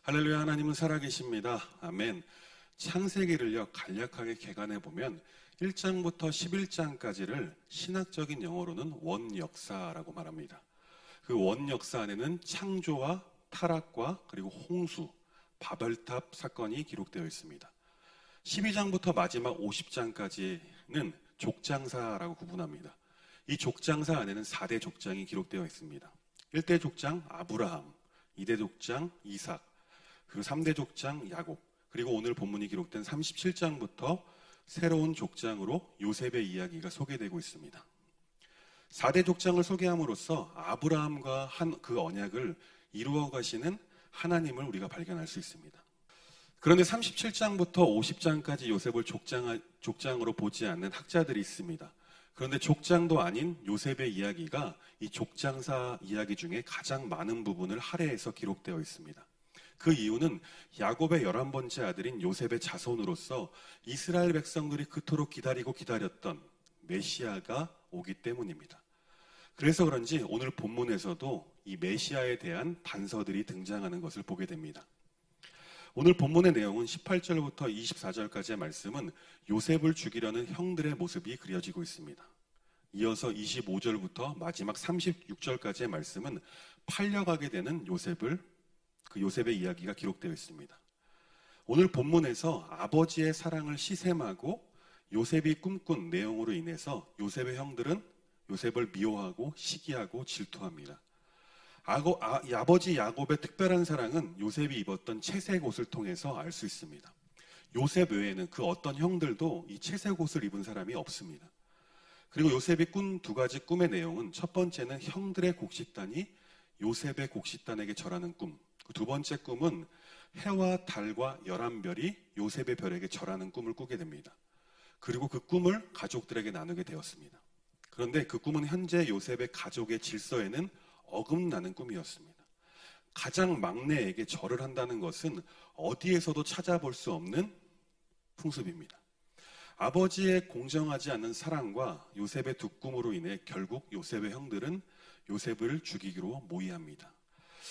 할렐루야. 하나님은 살아계십니다. 아멘. 창세기를요 간략하게 개관해 보면 1장부터 11장까지를 신학적인 용어로는 원역사라고 말합니다. 그 원역사 안에는 창조와 타락과 그리고 홍수, 바벨탑 사건이 기록되어 있습니다. 12장부터 마지막 50장까지는 족장사라고 구분합니다. 이 족장사 안에는 4대 족장이 기록되어 있습니다. 1대 족장 아브라함, 2대 족장 이삭, 그리고 3대 족장 야곱, 그리고 오늘 본문이 기록된 37장부터 새로운 족장으로 요셉의 이야기가 소개되고 있습니다. 4대 족장을 소개함으로써 아브라함과 한 그 언약을 이루어 가시는 하나님을 우리가 발견할 수 있습니다. 그런데 37장부터 50장까지 요셉을 족장으로 보지 않는 학자들이 있습니다. 그런데 족장도 아닌 요셉의 이야기가 이 족장사 이야기 중에 가장 많은 부분을 할애해서 기록되어 있습니다. 그 이유는 야곱의 11번째 아들인 요셉의 자손으로서 이스라엘 백성들이 그토록 기다리고 기다렸던 메시아가 오기 때문입니다. 그래서 그런지 오늘 본문에서도 이 메시아에 대한 단서들이 등장하는 것을 보게 됩니다. 오늘 본문의 내용은 18절부터 24절까지의 말씀은 요셉을 죽이려는 형들의 모습이 그려지고 있습니다. 이어서 25절부터 마지막 36절까지의 말씀은 팔려가게 되는 요셉의 이야기가 기록되어 있습니다. 오늘 본문에서 아버지의 사랑을 시샘하고 요셉이 꿈꾼 내용으로 인해서 요셉의 형들은 요셉을 미워하고 시기하고 질투합니다. 아버지 야곱의 특별한 사랑은 요셉이 입었던 채색 옷을 통해서 알 수 있습니다. 요셉 외에는 그 어떤 형들도 이 채색 옷을 입은 사람이 없습니다. 그리고 요셉이 꾼 두 가지 꿈의 내용은 첫 번째는 형들의 곡식단이 요셉의 곡식단에게 절하는 꿈, 두 번째 꿈은 해와 달과 11별이 요셉의 별에게 절하는 꿈을 꾸게 됩니다. 그리고 그 꿈을 가족들에게 나누게 되었습니다. 그런데 그 꿈은 현재 요셉의 가족의 질서에는 어긋나는 꿈이었습니다. 가장 막내에게 절을 한다는 것은 어디에서도 찾아볼 수 없는 풍습입니다. 아버지의 공정하지 않은 사랑과 요셉의 두 꿈으로 인해 결국 요셉의 형들은 요셉을 죽이기로 모의합니다.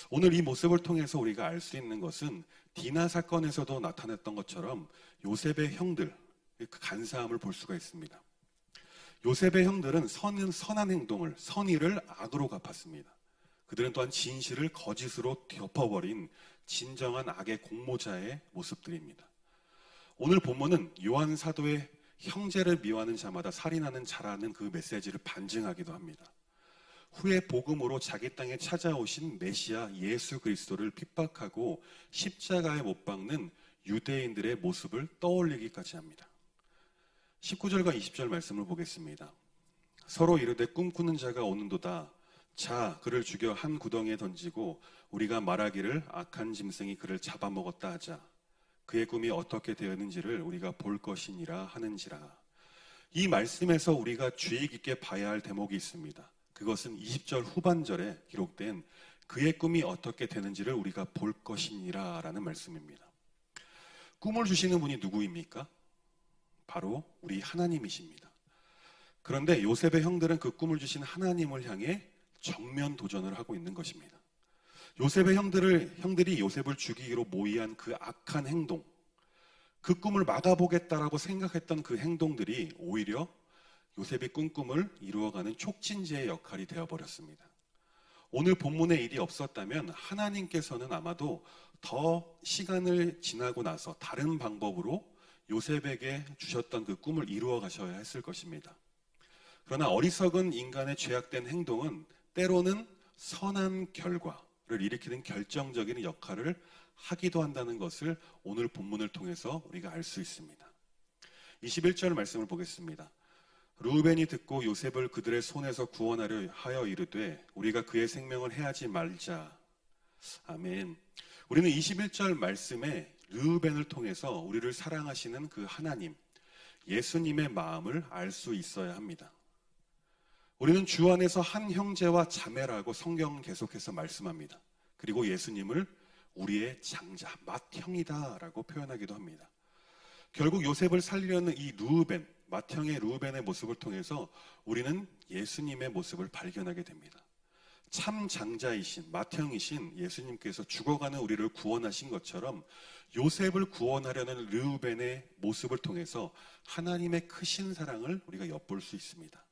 오늘 이 모습을 통해서 우리가 알 수 있는 것은 디나 사건에서도 나타났던 것처럼 요셉의 형들, 그 간사함을 볼 수가 있습니다. 요셉의 형들은 선한 행동을, 선의를 악으로 갚았습니다. 그들은 또한 진실을 거짓으로 덮어버린 진정한 악의 공모자의 모습들입니다. 오늘 본문은 요한 사도의 형제를 미워하는 자마다 살인하는 자라는 그 메시지를 반증하기도 합니다. 후에 복음으로 자기 땅에 찾아오신 메시아 예수 그리스도를 핍박하고 십자가에 못 박는 유대인들의 모습을 떠올리기까지 합니다. 19절과 20절 말씀을 보겠습니다. 서로 이르되 꿈꾸는 자가 오는도다. 자, 그를 죽여 한 구덩이에 던지고 우리가 말하기를 악한 짐승이 그를 잡아먹었다 하자. 그의 꿈이 어떻게 되었는지를 우리가 볼 것이니라 하는지라. 이 말씀에서 우리가 주의 깊게 봐야 할 대목이 있습니다. 그것은 20절 후반절에 기록된 그의 꿈이 어떻게 되는지를 우리가 볼 것이니라 라는 말씀입니다. 꿈을 주시는 분이 누구입니까? 바로 우리 하나님이십니다. 그런데 요셉의 형들은 그 꿈을 주신 하나님을 향해 정면 도전을 하고 있는 것입니다. 요셉의 형들이 요셉을 죽이기로 모의한 그 악한 행동, 그 꿈을 막아보겠다라고 생각했던 그 행동들이 오히려 요셉이 꾼 꿈을 이루어가는 촉진제의 역할이 되어버렸습니다. 오늘 본문의 일이 없었다면 하나님께서는 아마도 더 시간을 지나고 나서 다른 방법으로 요셉에게 주셨던 그 꿈을 이루어 가셔야 했을 것입니다. 그러나 어리석은 인간의 죄악된 행동은 때로는 선한 결과를 일으키는 결정적인 역할을 하기도 한다는 것을 오늘 본문을 통해서 우리가 알 수 있습니다. 21절 말씀을 보겠습니다. 르우벤이 듣고 요셉을 그들의 손에서 구원하려 하여 이르되 우리가 그의 생명을 해하지 말자. 아멘. 우리는 21절 말씀에 르우벤을 통해서 우리를 사랑하시는 그 하나님, 예수님의 마음을 알 수 있어야 합니다. 우리는 주 안에서 한 형제와 자매라고 성경은 계속해서 말씀합니다. 그리고 예수님을 우리의 장자, 맏형이다 라고 표현하기도 합니다. 결국 요셉을 살리려는 이 르우벤, 맏형의 르우벤의 모습을 통해서 우리는 예수님의 모습을 발견하게 됩니다. 참 장자이신 맏형이신 예수님께서 죽어가는 우리를 구원하신 것처럼 요셉을 구원하려는 르우벤의 모습을 통해서 하나님의 크신 사랑을 우리가 엿볼 수 있습니다.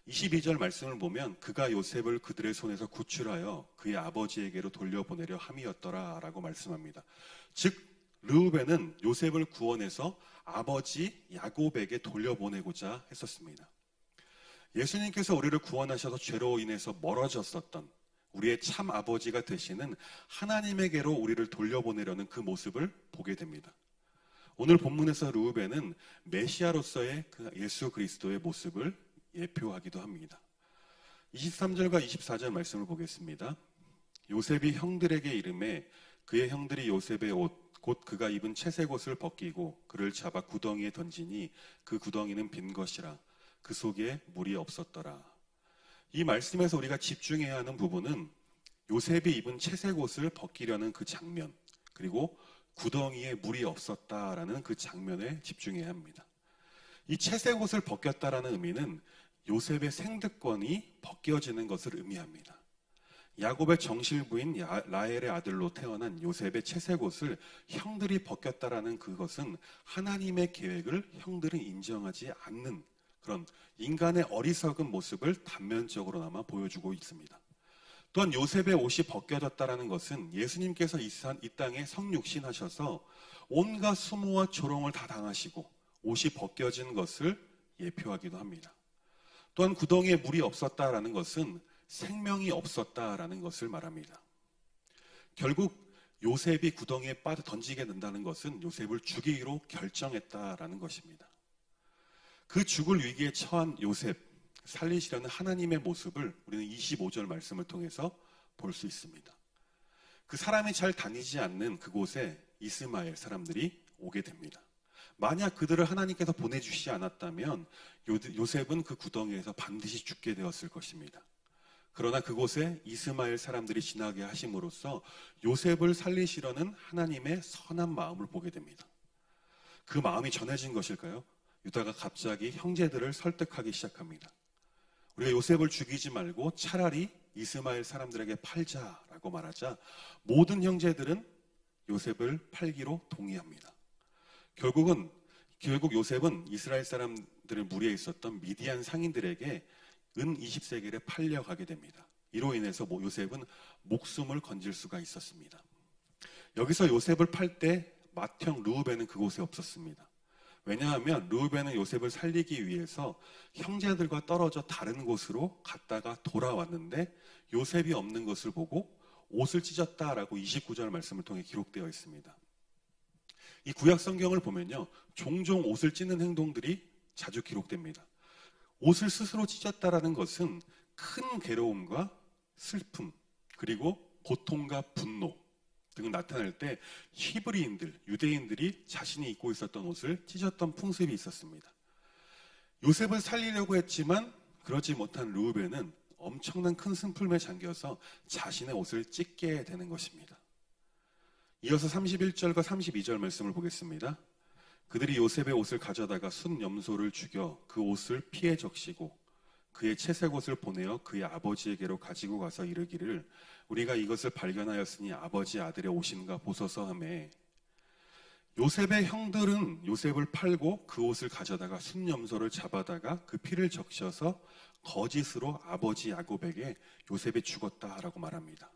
22절 말씀을 보면 그가 요셉을 그들의 손에서 구출하여 그의 아버지에게로 돌려보내려 함이었더라 라고 말씀합니다. 즉 르우벤은 요셉을 구원해서 아버지 야곱에게 돌려보내고자 했었습니다. 예수님께서 우리를 구원하셔서 죄로 인해서 멀어졌었던 우리의 참 아버지가 되시는 하나님에게로 우리를 돌려보내려는 그 모습을 보게 됩니다. 오늘 본문에서 르우벤은 메시아로서의 그 예수 그리스도의 모습을 예표하기도 합니다. 23절과 24절 말씀을 보겠습니다. 요셉이 형들에게 이르매 그의 형들이 요셉의 옷 곧 그가 입은 채색 옷을 벗기고 그를 잡아 구덩이에 던지니 그 구덩이는 빈 것이라 그 속에 물이 없었더라. 이 말씀에서 우리가 집중해야 하는 부분은 요셉이 입은 채색 옷을 벗기려는 그 장면, 그리고 구덩이에 물이 없었다라는 그 장면에 집중해야 합니다. 이 채색 옷을 벗겼다라는 의미는 요셉의 생득권이 벗겨지는 것을 의미합니다. 야곱의 정실부인 라헬의 아들로 태어난 요셉의 채색 옷을 형들이 벗겼다라는 그것은 하나님의 계획을 형들은 인정하지 않는 그런 인간의 어리석은 모습을 단면적으로나마 보여주고 있습니다. 또한 요셉의 옷이 벗겨졌다라는 것은 예수님께서 이 땅에 성육신하셔서 온갖 수모와 조롱을 다 당하시고 옷이 벗겨진 것을 예표하기도 합니다. 또한 구덩이에 물이 없었다라는 것은 생명이 없었다라는 것을 말합니다. 결국 요셉이 구덩이에 빠져 던지게 된다는 것은 요셉을 죽이기로 결정했다라는 것입니다. 그 죽을 위기에 처한 요셉, 살리시려는 하나님의 모습을 우리는 25절 말씀을 통해서 볼 수 있습니다. 그 사람이 잘 다니지 않는 그곳에 이스마엘 사람들이 오게 됩니다. 만약 그들을 하나님께서 보내주시지 않았다면 요셉은 그 구덩이에서 반드시 죽게 되었을 것입니다. 그러나 그곳에 이스마엘 사람들이 지나게 하심으로써 요셉을 살리시려는 하나님의 선한 마음을 보게 됩니다. 그 마음이 전해진 것일까요? 유다가 갑자기 형제들을 설득하기 시작합니다. 우리가 요셉을 죽이지 말고 차라리 이스마엘 사람들에게 팔자라고 말하자 모든 형제들은 요셉을 팔기로 동의합니다. 결국 요셉은 이스라엘 사람들의 무리에 있었던 미디안 상인들에게 은 20세겔에 팔려가게 됩니다. 이로 인해서 요셉은 목숨을 건질 수가 있었습니다. 여기서 요셉을 팔 때 맏형 르우벤은 그곳에 없었습니다. 왜냐하면 르우벤은 요셉을 살리기 위해서 형제들과 떨어져 다른 곳으로 갔다가 돌아왔는데 요셉이 없는 것을 보고 옷을 찢었다라고 29절 말씀을 통해 기록되어 있습니다. 이 구약 성경을 보면요, 종종 옷을 찢는 행동들이 자주 기록됩니다. 옷을 스스로 찢었다라는 것은 큰 괴로움과 슬픔, 그리고 고통과 분노 등을 나타낼 때 히브리인들, 유대인들이 자신이 입고 있었던 옷을 찢었던 풍습이 있었습니다. 요셉을 살리려고 했지만 그러지 못한 르우벤은 엄청난 큰 슬픔에 잠겨서 자신의 옷을 찢게 되는 것입니다. 이어서 31절과 32절 말씀을 보겠습니다. 그들이 요셉의 옷을 가져다가 순 염소를 죽여 그 옷을 피에 적시고 그의 채색 옷을 보내어 그의 아버지에게로 가지고 가서 이르기를 우리가 이것을 발견하였으니 아버지 아들의 옷인가 보소서 하매 요셉의 형들은 요셉을 팔고 그 옷을 가져다가 순 염소를 잡아다가 그 피를 적셔서 거짓으로 아버지 야곱에게 요셉이 죽었다라고 말합니다.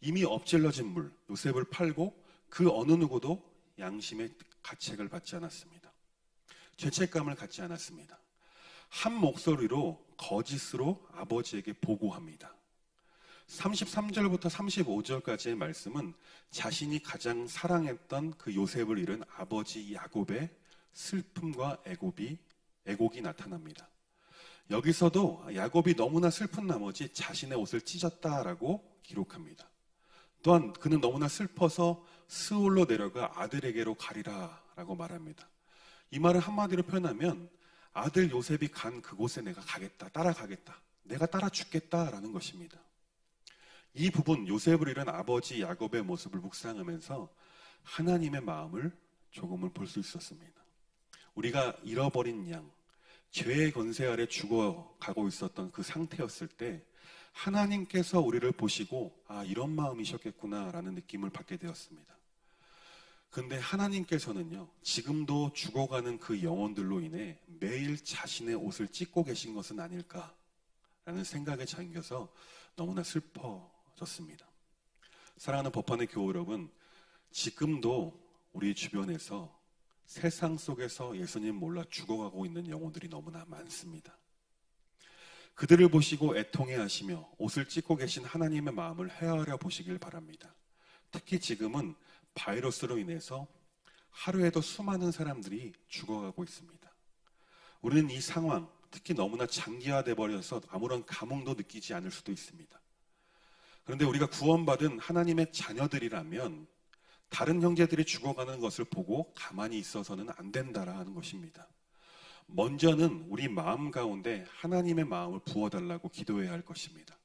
이미 엎질러진 물, 요셉을 팔고 그 어느 누구도 양심의 가책을 받지 않았습니다. 죄책감을 갖지 않았습니다. 한 목소리로 거짓으로 아버지에게 보고합니다. 33절부터 35절까지의 말씀은 자신이 가장 사랑했던 그 요셉을 잃은 아버지 야곱의 슬픔과 애곡이 나타납니다. 여기서도 야곱이 너무나 슬픈 나머지 자신의 옷을 찢었다라고 기록합니다. 또한 그는 너무나 슬퍼서 스올로 내려가 아들에게로 가리라라고 말합니다. 이 말을 한마디로 표현하면 아들 요셉이 간 그곳에 내가 가겠다, 따라가겠다, 내가 따라 죽겠다라는 것입니다. 이 부분 요셉을 잃은 아버지 야곱의 모습을 묵상하면서 하나님의 마음을 조금은 볼 수 있었습니다. 우리가 잃어버린 양, 죄의 권세 아래 죽어가고 있었던 그 상태였을 때 하나님께서 우리를 보시고 이런 마음이셨겠구나라는 느낌을 받게 되었습니다. 근데 하나님께서는요, 지금도 죽어가는 그 영혼들로 인해 매일 자신의 옷을 찢고 계신 것은 아닐까라는 생각에 잠겨서 너무나 슬퍼졌습니다. 사랑하는 법환의 교우 여러분, 지금도 우리 주변에서 세상 속에서 예수님 몰라 죽어가고 있는 영혼들이 너무나 많습니다. 그들을 보시고 애통해 하시며 옷을 찢고 계신 하나님의 마음을 헤아려 보시길 바랍니다. 특히 지금은 바이러스로 인해서 하루에도 수많은 사람들이 죽어가고 있습니다. 우리는 이 상황, 특히 너무나 장기화돼 버려서 아무런 감흥도 느끼지 않을 수도 있습니다. 그런데 우리가 구원받은 하나님의 자녀들이라면 다른 형제들이 죽어가는 것을 보고 가만히 있어서는 안 된다라는 것입니다. 먼저는 우리 마음 가운데 하나님의 마음을 부어달라고 기도해야 할 것입니다.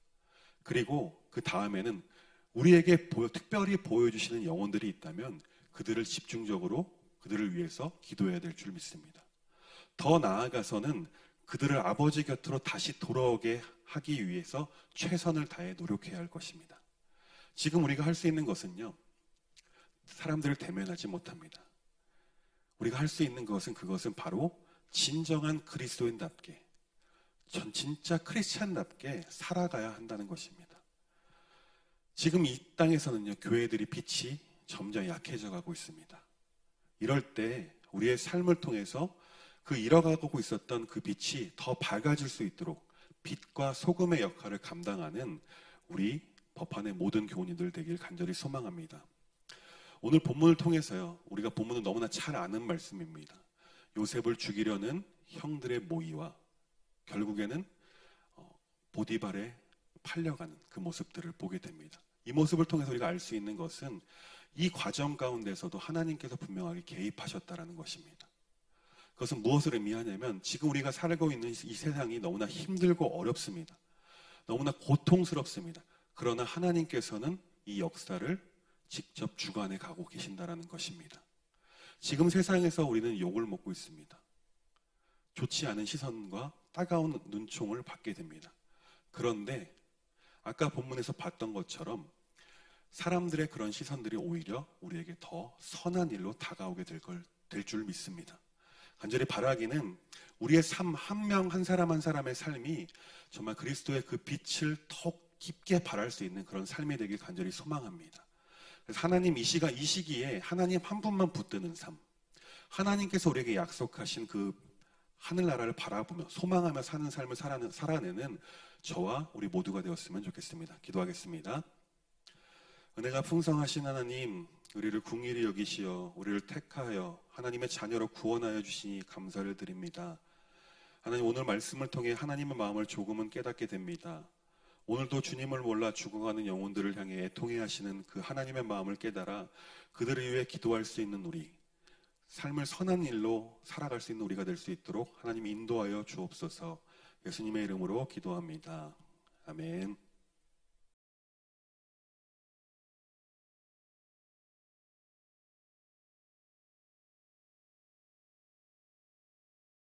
그리고 그 다음에는 우리에게 특별히 보여주시는 영혼들이 있다면 그들을 집중적으로 그들을 위해서 기도해야 될 줄 믿습니다. 더 나아가서는 그들을 아버지 곁으로 다시 돌아오게 하기 위해서 최선을 다해 노력해야 할 것입니다. 지금 우리가 할 수 있는 것은요, 사람들을 대면하지 못합니다. 우리가 할 수 있는 그것은 바로 진정한 그리스도인답게, 전 진짜 크리스찬답게 살아가야 한다는 것입니다. 지금 이 땅에서는요, 교회들이 빛이 점점 약해져 가고 있습니다. 이럴 때 우리의 삶을 통해서 그 잃어가고 있었던 그 빛이 더 밝아질 수 있도록 빛과 소금의 역할을 감당하는 우리 법환의 모든 교우님들 되길 간절히 소망합니다. 오늘 본문을 통해서요, 우리가 본문은 너무나 잘 아는 말씀입니다. 요셉을 죽이려는 형들의 모의와 결국에는 보디발에 팔려가는 그 모습들을 보게 됩니다. 이 모습을 통해서 우리가 알 수 있는 것은 이 과정 가운데서도 하나님께서 분명하게 개입하셨다는 것입니다. 그것은 무엇을 의미하냐면 지금 우리가 살고 있는 이 세상이 너무나 힘들고 어렵습니다. 너무나 고통스럽습니다. 그러나 하나님께서는 이 역사를 직접 주관해 가고 계신다는 것입니다. 지금 세상에서 우리는 욕을 먹고 있습니다. 좋지 않은 시선과 따가운 눈총을 받게 됩니다. 그런데 아까 본문에서 봤던 것처럼 사람들의 그런 시선들이 오히려 우리에게 더 선한 일로 다가오게 될 줄 믿습니다. 간절히 바라기는 우리의 삶 한 명 한 사람 한 사람의 삶이 정말 그리스도의 그 빛을 더욱 깊게 발할 수 있는 그런 삶이 되길 간절히 소망합니다. 그래서 하나님 이 시기에 하나님 한 분만 붙드는 삶, 하나님께서 우리에게 약속하신 그 하늘나라를 바라보며 소망하며 사는 삶을 살아내는 저와 우리 모두가 되었으면 좋겠습니다. 기도하겠습니다. 은혜가 풍성하신 하나님, 우리를 긍휼히 여기시어 우리를 택하여 하나님의 자녀로 구원하여 주시니 감사를 드립니다. 하나님, 오늘 말씀을 통해 하나님의 마음을 조금은 깨닫게 됩니다. 오늘도 주님을 몰라 죽어가는 영혼들을 향해 애통해 하시는 그 하나님의 마음을 깨달아 그들을 위해 기도할 수 있는 우리, 삶을 선한 일로 살아갈 수 있는 우리가 될 수 있도록 하나님 인도하여 주옵소서. 예수님의 이름으로 기도합니다. 아멘.